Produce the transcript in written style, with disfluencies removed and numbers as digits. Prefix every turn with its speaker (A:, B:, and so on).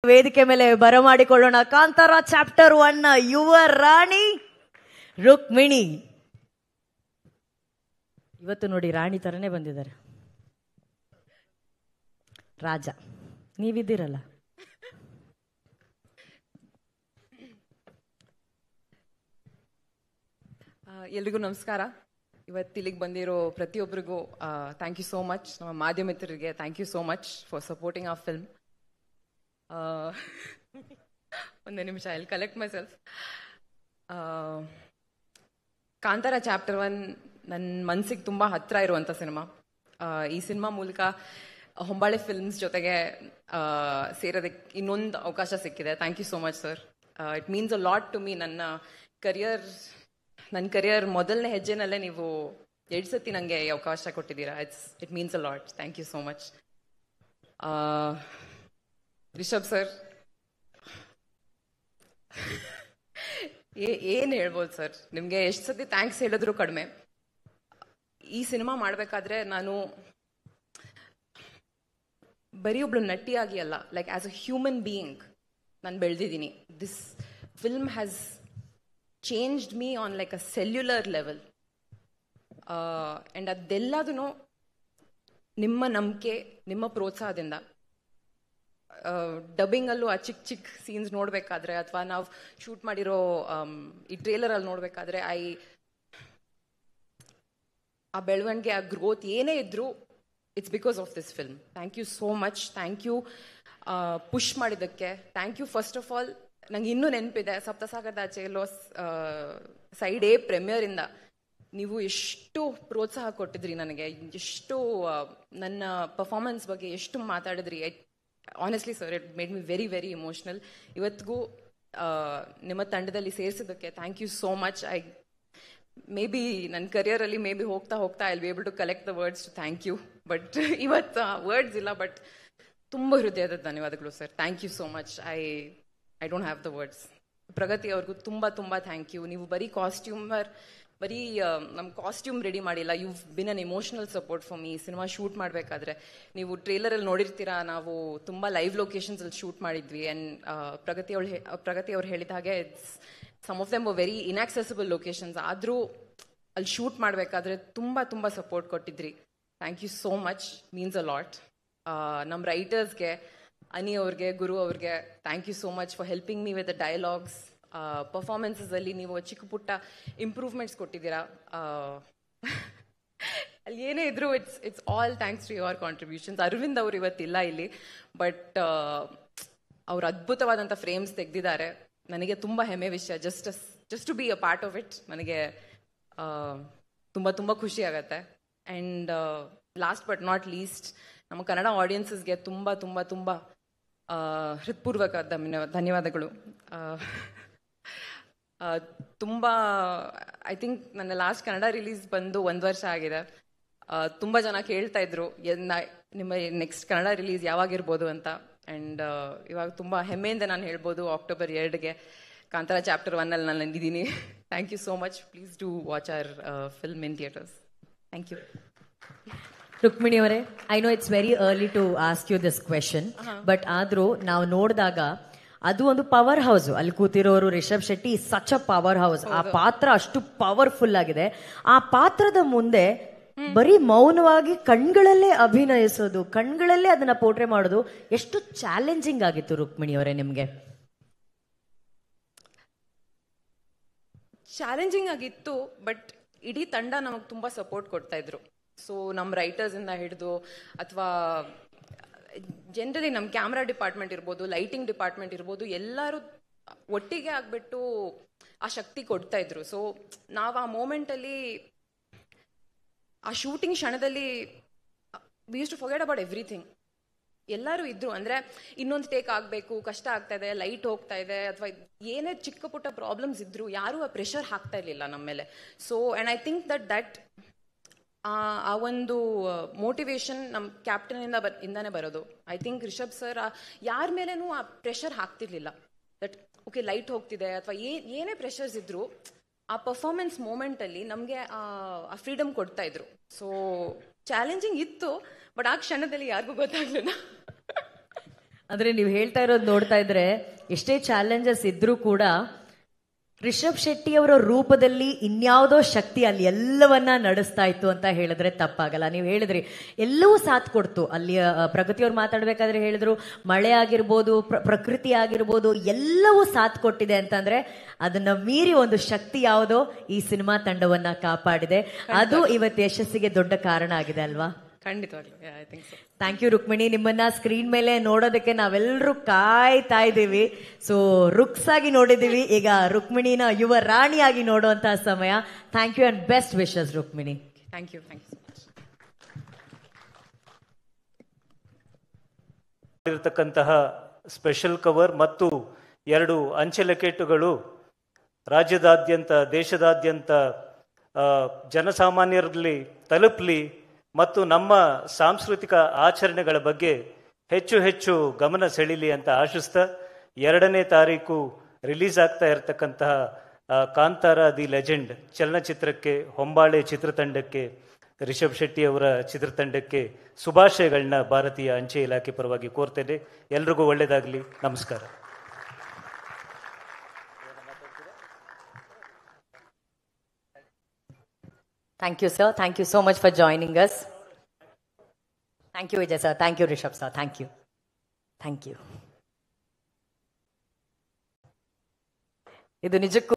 A: ವೇದಿಕೆ ಮೇಲೆ ಬರಮಾಡಿಕೊಳ್ಳೋಣ. ಕಾಂತಾರ ಚಾಪ್ಟರ್ 1 ಯುವ ರಾಣಿ ರುಕ್ಮಿಣಿ. ಇವತ್ತು ನೋಡಿ ರಾಣಿ ತರನೇ ಬಂದಿದ್ದಾರೆ. ರಾಜ ನೀವಿದ್ದೀರಲ್ಲ.
B: ಎಲ್ರಿಗೂ ನಮಸ್ಕಾರ. ಇವತ್ತಿಲ್ಲಿಗೆ ಬಂದಿರೋ ಪ್ರತಿಯೊಬ್ಬರಿಗೂ ಥ್ಯಾಂಕ್ ಯು ಸೋ ಮಚ್. ನಮ್ಮ ಮಾಧ್ಯಮಿತರಿಗೆ thank you so much for supporting our film. ಒಂದೇ ನಿಮಿಷ, I will collect myself. Kantara chapter 1 ನನ್ನ ಮನಸ್ಸಿಗೆ ತುಂಬ ಹತ್ತಿರ ಇರುವಂಥ ಸಿನಿಮಾ. ಈ ಸಿನಿಮಾ ಮೂಲಕ ಹೊಂಬಾಳೆ ಫಿಲ್ಮ್ಸ್ ಜೊತೆಗೆ ಸೇರೋದಕ್ಕೆ ಇನ್ನೊಂದು ಅವಕಾಶ ಸಿಕ್ಕಿದೆ. Thank you so much sir. It means a lot to me. ನನ್ನ ಕರಿಯರ್ ಮೊದಲನೇ ಹೆಜ್ಜೆನಲ್ಲೇ ನೀವು 2 ಸತಿ ನನಗೆ ಈ ಅವಕಾಶ ಕೊಟ್ಟಿದ್ದೀರಾ. It means a lot. Thank you so much. Rishab sir, ಏನು ಹೇಳ್ಬೋದು ಸರ್, ನಿಮಗೆ ಎಷ್ಟು ಸತಿ ಥ್ಯಾಂಕ್ಸ್ ಹೇಳಿದ್ರು ಕಡಿಮೆ. ಈ ಸಿನಿಮಾ ಮಾಡಬೇಕಾದ್ರೆ ನಾನು ಬರೀ ಒಬ್ಳು ನಟಿಯಾಗಿ ಅಲ್ಲ, like as a human being ನಾನು ಬೆಳೆದಿದ್ದೀನಿ. This film has changed me on like a cellular level, and ಅದೆಲ್ಲದೂ ನಿಮ್ಮ ನಂಬಿಕೆ, ನಿಮ್ಮ ಪ್ರೋತ್ಸಾಹದಿಂದ. ಡಬ್ಬಿಂಗಲ್ಲೂ ಆ ಚಿಕ್ಕ ಚಿಕ್ಕ ಸೀನ್ಸ್ ನೋಡಬೇಕಾದ್ರೆ ಅಥವಾ ನಾವು ಶೂಟ್ ಮಾಡಿರೋ ಈ ಟ್ರೇಲರಲ್ಲಿ ನೋಡಬೇಕಾದ್ರೆ ಆ ಬೆಳವಣಿಗೆ, ಆ ಗ್ರೋತ್ ಏನೇ ಇದ್ರೂ it's because of this film. Thank you so much. Thank you push ಮಾಡಿದ್ದಕ್ಕೆ. Thank you first of all. ನಂಗೆ ಇನ್ನೂ ನೆನಪಿದೆ, ಸಪ್ತಸಾಗರದ ಆಚೆ ಎಲ್ಲೋ ಸೈಡ್ ಎ ಪ್ರೀಮಿಯರಿಂದ ನೀವು ಎಷ್ಟು ಪ್ರೋತ್ಸಾಹ ಕೊಟ್ಟಿದ್ರಿ ನನಗೆ, ಎಷ್ಟು ನನ್ನ ಪರ್ಫಾರ್ಮೆನ್ಸ್ ಬಗ್ಗೆ ಎಷ್ಟು ಮಾತಾಡಿದ್ರಿ. Honestly sir, it made me very very emotional. ಇವತ್ತಿಗೂ ನಿಮ್ಮ ತಂಡದಲ್ಲಿ ಸೇರಿಸಿದ್ದಕ್ಕೆ thank you so much. Maybe ನನ್ನ ಕರಿಯರಲ್ಲಿ ಮೇ ಬಿ ಹೋಗ್ತಾ ಹೋಗ್ತಾ I will be able to collect the words to thank you. But ಇವತ್ತು ವರ್ಡ್ಸ್ ಇಲ್ಲ, ಬಟ್ ತುಂಬ ಹೃದಯದ ಧನ್ಯವಾದಗಳು sir. Thank you so much. I don't have the words. Pragathi ಅವ್ರಿಗೂ ತುಂಬ ತುಂಬ ಥ್ಯಾಂಕ್ ಯು. ನೀವು ಬರೀ ನಮ್ಮ ಕಾಸ್ಟ್ಯೂಮ್ ರೆಡಿ ಮಾಡಿಲ್ಲ, you been an emotional support for me. Cinema shoot ಮಾಡಬೇಕಾದ್ರೆ ನೀವು ಟ್ರೇಲರಲ್ಲಿ ನೋಡಿರ್ತೀರಾ, ನಾವು ತುಂಬ ಲೈವ್ ಲೊಕೇಶನ್ಸಲ್ಲಿ ಶೂಟ್ ಮಾಡಿದ್ವಿ. ಆ್ಯಂಡ್ ಪ್ರಗತಿ ಅವ್ರು ಹೇಳಿದ ಹಾಗೆ some of them very inaccessible locations, ಆದರೂ ಅಲ್ಲಿ ಶೂಟ್ ಮಾಡಬೇಕಾದ್ರೆ ತುಂಬ ತುಂಬ ಸಪೋರ್ಟ್ ಕೊಟ್ಟಿದ್ರಿ. Thank you so much. Means a lot. ನಮ್ಮ ರೈಟರ್ಸ್ಗೆ, ಅನಿ ಅವ್ರಿಗೆ, ಗುರು ಅವ್ರಿಗೆ thank you so much for helping me with the dialogues. ಪರ್ಫಾರ್ಮೆನ್ಸಲ್ಲಿ ನೀವು ಚಿಕ್ಕ ಪುಟ್ಟ ಇಂಪ್ರೂವ್ಮೆಂಟ್ಸ್ ಕೊಟ್ಟಿದ್ದೀರಾ. ಅಲ್ಲಿ ಏನೇ ಇದ್ರು it's all thanks to your contributions. Arvind ಅವರು ಇವತ್ತಿಲ್ಲ ಇಲ್ಲಿ, ಬಟ್ ಅವ್ರು ಅದ್ಭುತವಾದಂಥ ಫ್ರೇಮ್ಸ್ ತೆಗೆದಿದ್ದಾರೆ. ನನಗೆ ತುಂಬ ಹೆಮ್ಮೆ ವಿಷಯ. Just to be a part of it ನನಗೆ ತುಂಬ ತುಂಬ ಖುಷಿ ಆಗುತ್ತೆ. And last but not least, ನಮ್ಮ ಕನ್ನಡ ಆಡಿಯನ್ಸಸ್ಗೆ ತುಂಬ ತುಂಬ ತುಂಬ ಹೃತ್ಪೂರ್ವಕ ಧನ್ಯವಾದಗಳು. ತುಂಬ ಐ ಥಿಂಕ್ ನನ್ನ ಲಾಸ್ಟ್ ಕನ್ನಡ ರಿಲೀಸ್ ಬಂದು 1 ವರ್ಷ ಆಗಿದೆ. ತುಂಬ ಜನ ಕೇಳ್ತಾ ಇದ್ರು ನಿಮ್ಮ ನೆಕ್ಸ್ಟ್ ಕನ್ನಡ ರಿಲೀಸ್ ಯಾವಾಗಿರ್ಬೋದು ಅಂತ. ಆ್ಯಂಡ್ ಇವಾಗ ತುಂಬ ಹೆಮ್ಮೆಯಿಂದ ನಾನು ಹೇಳ್ಬೋದು, ಅಕ್ಟೋಬರ್ 2ಗೆ ಕಾಂತಾರ ಚಾಪ್ಟರ್ 1 ನಾನು ನಂದಿದ್ದೀನಿ. Thank you so much. Please do watch our film in theatres. Thank you.
A: Rukmini ಅವರೇ, I know it's very early to ask you this question, but ಆದ್ರೂ ನಾವು ನೋಡಿದಾಗ ಅದು ಒಂದು ಪವರ್ ಹೌಸ್. ಅಲ್ಲಿ ಕೂತಿರೋರು Rishab Shetty, such a powerhouse. ಆ ಪಾತ್ರ ಅಷ್ಟು ಪವರ್ಫುಲ್ ಆಗಿದೆ. ಆ ಪಾತ್ರದ ಮುಂದೆ ಬರೀ ಮೌನವಾಗಿ ಕಣ್ಗಳಲ್ಲೇ ಅಭಿನಯಿಸೋದು, ಕಣ್ಗಳಲ್ಲೇ ಅದನ್ನ ಪೋರ್ಟ್ರೆ ಮಾಡೋದು ಎಷ್ಟು ಚಾಲೆಂಜಿಂಗ್ ಆಗಿತ್ತು ರುಕ್ಮಿಣಿ ಅವರೇ ನಿಮ್ಗೆ?
B: ಚಾಲೆಂಜಿಂಗ್ ಆಗಿತ್ತು, ಬಟ್ ಇಡೀ ತಂಡ ನಮಗೆ ತುಂಬ ಸಪೋರ್ಟ್ ಕೊಡ್ತಾ ಇದ್ರು. ಸೊ ನಮ್ಮ ರೈಟರ್ಸಿಂದ ಹಿಡಿದು ಅಥವಾ ಜನರಲಿ ನಮ್ಮ ಕ್ಯಾಮ್ರಾ ಡಿಪಾರ್ಟ್ಮೆಂಟ್ ಇರ್ಬೋದು, ಲೈಟಿಂಗ್ ಡಿಪಾರ್ಟ್ಮೆಂಟ್ ಇರ್ಬೋದು, ಎಲ್ಲರೂ ಒಟ್ಟಿಗೆ ಆಗಿಬಿಟ್ಟು ಆ ಶಕ್ತಿ ಕೊಡ್ತಾ ಇದ್ರು. ಸೊ ನಾವು ಆ ಮೂಮೆಂಟಲ್ಲಿ, ಆ ಶೂಟಿಂಗ್ ಕ್ಷಣದಲ್ಲಿ we use to forget about everything. ಎಲ್ಲರೂ ಇದ್ರು. ಅಂದರೆ ಇನ್ನೊಂದು ಟೇಕ್ ಆಗಬೇಕು, ಕಷ್ಟ ಆಗ್ತಾ ಇದೆ, ಲೈಟ್ ಹೋಗ್ತಾ ಇದೆ, ಅಥವಾ ಏನೇ ಚಿಕ್ಕ ಪುಟ್ಟ ಪ್ರಾಬ್ಲಮ್ಸ್ ಇದ್ರು ಯಾರೂ ಆ ಪ್ರೆಷರ್ ಹಾಕ್ತಾ ಇರಲಿಲ್ಲ ನಮ್ಮ ಮೇಲೆ. So and I think that ಆ ಒಂದು ಮೋಟಿವೇಶನ್ ನಮ್ಮ ಕ್ಯಾಪ್ಟನಿಂದಾನೇ ಬರೋದು. ಐ ಥಿಂಕ್ ರಿಷಬ್ ಸರ್ ಯಾರ ಮೇಲೇನೂ ಆ ಪ್ರೆಷರ್ ಹಾಕ್ತಿರ್ಲಿಲ್ಲ. ದಟ್ ಓಕೆ ಲೈಟ್ ಹೋಗ್ತಿದೆ ಅಥವಾ ಏನೇ ಪ್ರೆಷರ್ಸ್ ಇದ್ರು, ಆ ಪರ್ಫಾರ್ಮೆನ್ಸ್ ಮೂಮೆಂಟಲ್ಲಿ ನಮಗೆ ಆ ಫ್ರೀಡಮ್ ಕೊಡ್ತಾ ಇದ್ರು. ಸೊ ಚಾಲೆಂಜಿಂಗ್ ಇತ್ತು, ಬಟ್ ಆ ಕ್ಷಣದಲ್ಲಿ ಯಾರಿಗೂ ಗೊತ್ತಾಗ್ಲಿಲ್ಲ.
A: ಅಂದ್ರೆ ನೀವು ಹೇಳ್ತಾ ಇರೋದು ನೋಡ್ತಾ ಇದ್ರೆ ಎಷ್ಟೇ ಚಾಲೆಂಜಸ್ ಇದ್ರೂ ಕೂಡ ರಿಷಬ್ ಶೆಟ್ಟಿ ಅವರ ರೂಪದಲ್ಲಿ ಇನ್ಯಾವುದೋ ಶಕ್ತಿ ಅಲ್ಲಿ ಎಲ್ಲವನ್ನ ನಡೆಸ್ತಾ ಇತ್ತು ಅಂತ ಹೇಳಿದ್ರೆ ತಪ್ಪಾಗಲ್ಲ. ನೀವು ಹೇಳಿದ್ರಿ ಎಲ್ಲವೂ ಸಾಥ್ ಕೊಡ್ತು. ಅಲ್ಲಿ ಪ್ರಗತಿಯವ್ರು ಮಾತಾಡ್ಬೇಕಾದ್ರೆ ಹೇಳಿದ್ರು ಮಳೆ ಆಗಿರ್ಬೋದು, ಪ್ರಕೃತಿ ಆಗಿರ್ಬೋದು, ಎಲ್ಲವೂ ಸಾಥ್ ಕೊಟ್ಟಿದೆ ಅಂತಂದ್ರೆ ಅದನ್ನ ಮೀರಿ ಒಂದು ಶಕ್ತಿ ಯಾವುದೋ ಈ ಸಿನಿಮಾ ತಂಡವನ್ನ ಕಾಪಾಡಿದೆ. ಅದು ಇವತ್ತು ಯಶಸ್ಸಿಗೆ ದೊಡ್ಡ ಕಾರಣ ಆಗಿದೆ ಅಲ್ವಾ?
B: ಖಂಡಿತವಾಗ್ಲೂ.
A: Thank you Rukmini. ನಿಮ್ಮನ್ನ ಸ್ಕ್ರೀನ್ ಮೇಲೆ ನೋಡೋದಕ್ಕೆ ನಾವೆಲ್ಲರೂ ಕಾಯ್ತಾ ಇದ್ದೀವಿ. ಸೊ ರುಕ್ಸ್ ಆಗಿ ನೋಡಿದೀವಿ, ಈಗ ರುಕ್ಮಿಣಿನ ಯುವ ರಾಣಿಯಾಗಿ ನೋಡುವಂತಹ ಸಮಯ. Thank you and best wishes Rukmini.
B: Thank you so much.
C: ಇರತಕ್ಕಂತಹ ಸ್ಪೆಷಲ್ ಕವರ್ ಮತ್ತು 2 ಅಂಚೆ ಲಕೆಟುಗಳು ರಾಜ್ಯದಾದ್ಯಂತ, ದೇಶದಾದ್ಯಂತ ಜನಸಾಮಾನ್ಯರಲ್ಲಿ ತಲುಪಲಿ ಮತ್ತು ನಮ್ಮ ಸಾಂಸ್ಕೃತಿಕ ಆಚರಣೆಗಳ ಬಗ್ಗೆ ಹೆಚ್ಚು ಹೆಚ್ಚು ಗಮನ ಸೆಳೀಲಿ ಅಂತ ಆಶಿಸ್ತಾ, 2ನೇ ತಾರೀಕು ರಿಲೀಸ್ ಆಗ್ತಾ ಇರತಕ್ಕಂತಹ ಕಾಂತಾರ ದಿ ಲೆಜೆಂಡ್ ಚಲನಚಿತ್ರಕ್ಕೆ, ಹೊಂಬಾಳೆ ಚಿತ್ರತಂಡಕ್ಕೆ, ರಿಷಬ್ ಶೆಟ್ಟಿ ಅವರ ಚಿತ್ರತಂಡಕ್ಕೆ ಶುಭಾಶಯಗಳನ್ನ ಭಾರತೀಯ ಅಂಚೆ ಇಲಾಖೆ ಪರವಾಗಿ ಕೋರ್ತೇನೆ. ಎಲ್ರಿಗೂ ಒಳ್ಳೆಯದಾಗಲಿ. ನಮಸ್ಕಾರ.
A: Thank you, sir. Thank you so much for joining us. Thank you, Vijay sir. Thank you, Rishabh sir. Thank you. Thank you. ಇದು ನಿಜಕ್ಕೂ